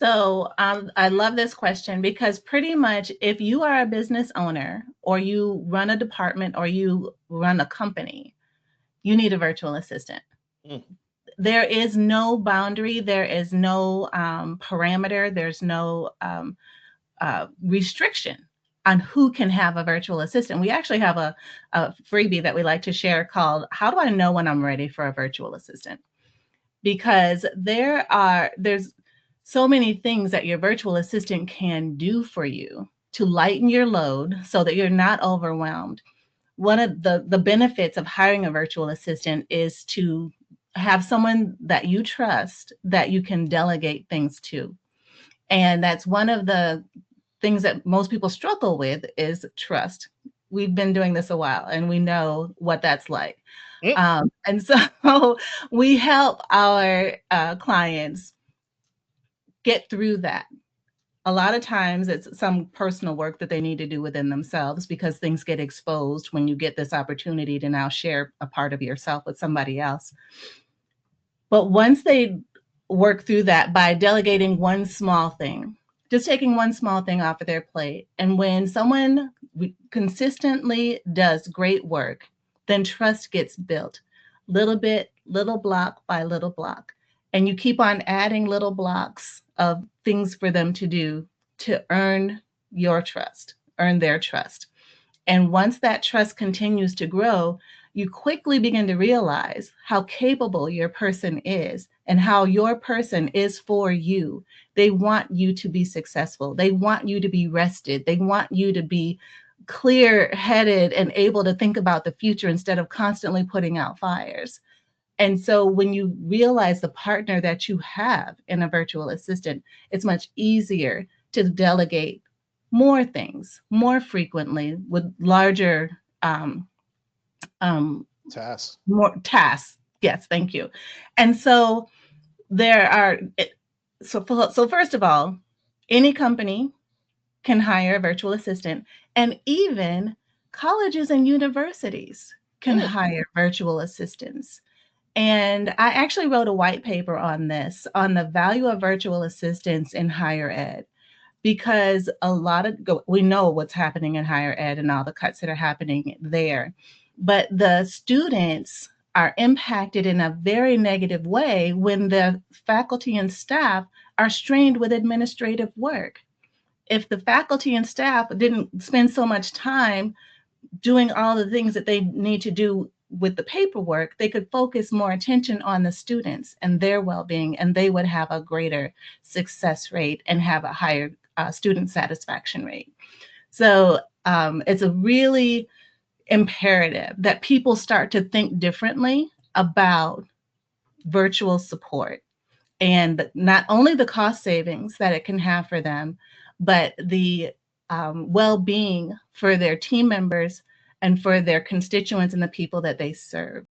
So I love this question because pretty much if you are a business owner or you run a department or you run a company, you need a virtual assistant. Mm. There is no boundary, there is no parameter, there's no restriction on who can have a virtual assistant. We actually have a freebie that we like to share called How Do I Know When I'm Ready for a Virtual Assistant? Because there's so many things that your virtual assistant can do for you to lighten your load so that you're not overwhelmed. One of the benefits of hiring a virtual assistant is to have someone that you trust that you can delegate things to. And that's one of the things that most people struggle with is trust. We've been doing this a while and we know what that's like. Mm. And so we help our clients get through that. A lot of times it's some personal work that they need to do within themselves because things get exposed when you get this opportunity to now share a part of yourself with somebody else. But once they work through that by delegating one small thing, just taking one small thing off of their plate, and when someone consistently does great work, then trust gets built little bit, little block by little block. And you keep on adding little blocks of things for them to do to earn your trust, earn their trust. And once that trust continues to grow, you quickly begin to realize how capable your person is and how your person is for you. They want you to be successful. They want you to be rested. They want you to be clear headed and able to think about the future instead of constantly putting out fires. And so when you realize the partner that you have in a virtual assistant, it's much easier to delegate more things more frequently with larger um, Tasks. more tasks. Yes, thank you. And so there are so first of all, any company can hire a virtual assistant, and even colleges and universities can Mm. hire virtual assistants. And I actually wrote a white paper on this, on the value of virtual assistants in higher ed, because a lot of we know what's happening in higher ed and all the cuts that are happening there. But the students are impacted in a very negative way when the faculty and staff are strained with administrative work. If the faculty and staff didn't spend so much time doing all the things that they need to do with the paperwork, they could focus more attention on the students and their well-being, and they would have a greater success rate and have a higher student satisfaction rate. So it's a really imperative that people start to think differently about virtual support and not only the cost savings that it can have for them, but the well being for their team members and for their constituents and the people that they serve.